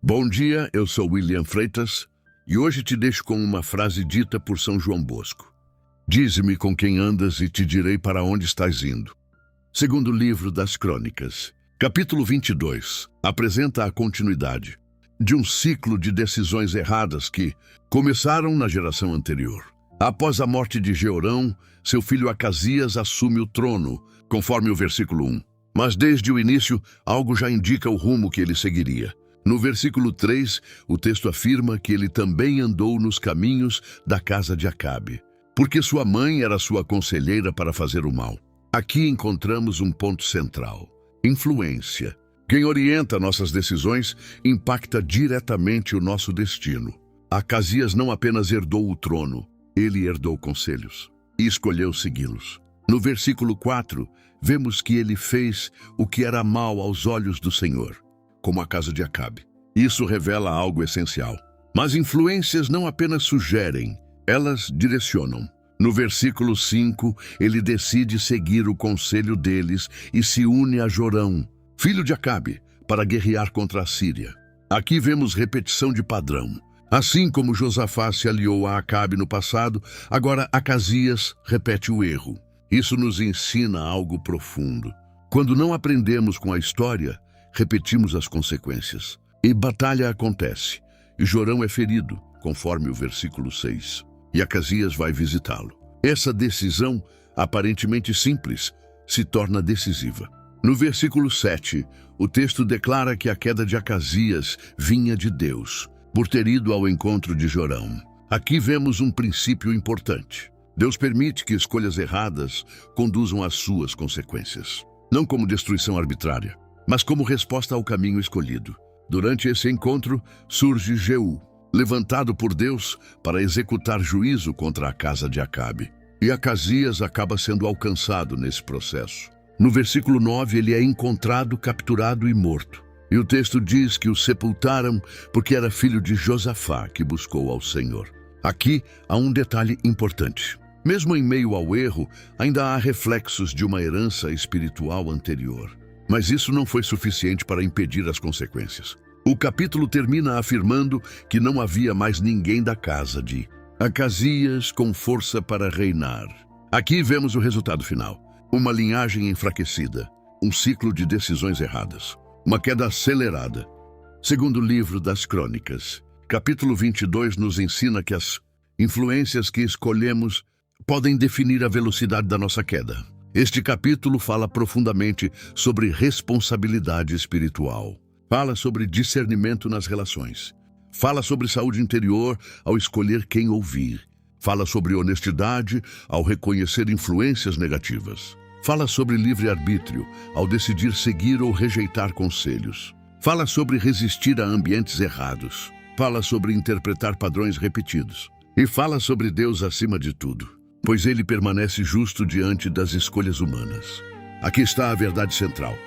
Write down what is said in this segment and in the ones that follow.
Bom dia, eu sou William Freitas e hoje te deixo com uma frase dita por São João Bosco. Dize-me com quem andas e te direi para onde estás indo. Segundo livro das Crônicas, capítulo 22, apresenta a continuidade de um ciclo de decisões erradas que começaram na geração anterior. Após a morte de Jeorão, seu filho Acasias assume o trono, conforme o versículo 1. Mas desde o início, algo já indica o rumo que ele seguiria. No versículo 3, o texto afirma que ele também andou nos caminhos da casa de Acabe, porque sua mãe era sua conselheira para fazer o mal. Aqui encontramos um ponto central: influência. Quem orienta nossas decisões impacta diretamente o nosso destino. Acasias não apenas herdou o trono, ele herdou conselhos e escolheu segui-los. No versículo 4, vemos que ele fez o que era mal aos olhos do Senhor, como a casa de Acabe. Isso revela algo essencial. Mas influências não apenas sugerem, elas direcionam. No versículo 5, ele decide seguir o conselho deles e se une a Jorão, filho de Acabe, para guerrear contra a Síria. Aqui vemos repetição de padrão. Assim como Josafá se aliou a Acabe no passado, agora Acasias repete o erro. Isso nos ensina algo profundo. Quando não aprendemos com a história, repetimos as consequências. E batalha acontece. E Jorão é ferido, conforme o versículo 6. E Acasias vai visitá-lo. Essa decisão, aparentemente simples, se torna decisiva. No versículo 7, o texto declara que a queda de Acasias vinha de Deus, por ter ido ao encontro de Jorão. Aqui vemos um princípio importante. Deus permite que escolhas erradas conduzam às suas consequências. Não como destruição arbitrária, mas como resposta ao caminho escolhido. Durante esse encontro, surge Jeú, levantado por Deus para executar juízo contra a casa de Acabe. E Acasias acaba sendo alcançado nesse processo. No versículo 9, ele é encontrado, capturado e morto. E o texto diz que o sepultaram porque era filho de Josafá, que buscou ao Senhor. Aqui há um detalhe importante. Mesmo em meio ao erro, ainda há reflexos de uma herança espiritual anterior. Mas isso não foi suficiente para impedir as consequências. O capítulo termina afirmando que não havia mais ninguém da casa de Acasias com força para reinar. Aqui vemos o resultado final. Uma linhagem enfraquecida, um ciclo de decisões erradas, uma queda acelerada. Segundo o livro das Crônicas, capítulo 22 nos ensina que as influências que escolhemos podem definir a velocidade da nossa queda. Este capítulo fala profundamente sobre responsabilidade espiritual. Fala sobre discernimento nas relações. Fala sobre saúde interior ao escolher quem ouvir. Fala sobre honestidade ao reconhecer influências negativas. Fala sobre livre-arbítrio ao decidir seguir ou rejeitar conselhos. Fala sobre resistir a ambientes errados. Fala sobre interpretar padrões repetidos. E fala sobre Deus acima de tudo, pois ele permanece justo diante das escolhas humanas. Aqui está a verdade central.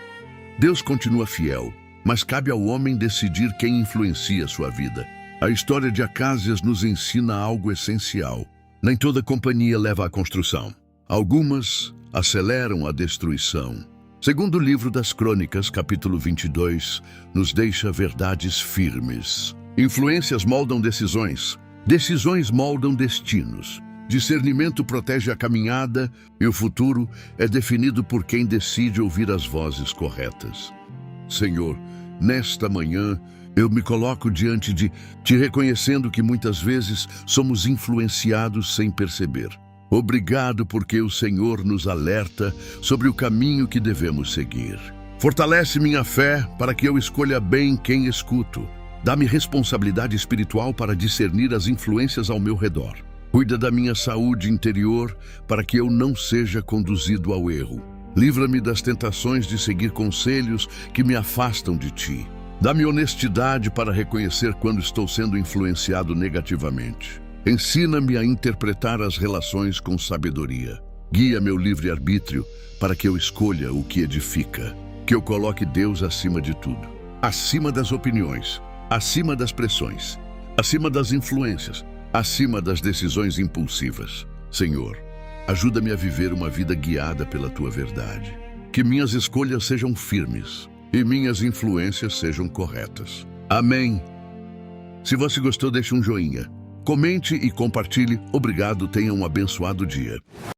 Deus continua fiel, mas cabe ao homem decidir quem influencia sua vida. A história de Acasias nos ensina algo essencial. Nem toda companhia leva à construção. Algumas aceleram a destruição. Segundo o livro das Crônicas, capítulo 22, nos deixa verdades firmes. Influências moldam decisões. Decisões moldam destinos. Discernimento protege a caminhada e o futuro é definido por quem decide ouvir as vozes corretas. Senhor, nesta manhã, eu me coloco diante de Ti reconhecendo que muitas vezes somos influenciados sem perceber. Obrigado porque o Senhor nos alerta sobre o caminho que devemos seguir. Fortalece minha fé para que eu escolha bem quem escuto. Dá-me responsabilidade espiritual para discernir as influências ao meu redor. Cuida da minha saúde interior para que eu não seja conduzido ao erro. Livra-me das tentações de seguir conselhos que me afastam de Ti. Dá-me honestidade para reconhecer quando estou sendo influenciado negativamente. Ensina-me a interpretar as relações com sabedoria. Guia meu livre-arbítrio para que eu escolha o que edifica. Que eu coloque Deus acima de tudo. Acima das opiniões, acima das pressões, acima das influências, acima das decisões impulsivas. Senhor, ajuda-me a viver uma vida guiada pela Tua verdade. Que minhas escolhas sejam firmes e minhas influências sejam corretas. Amém. Se você gostou, deixe um joinha. Comente e compartilhe. Obrigado, tenha um abençoado dia.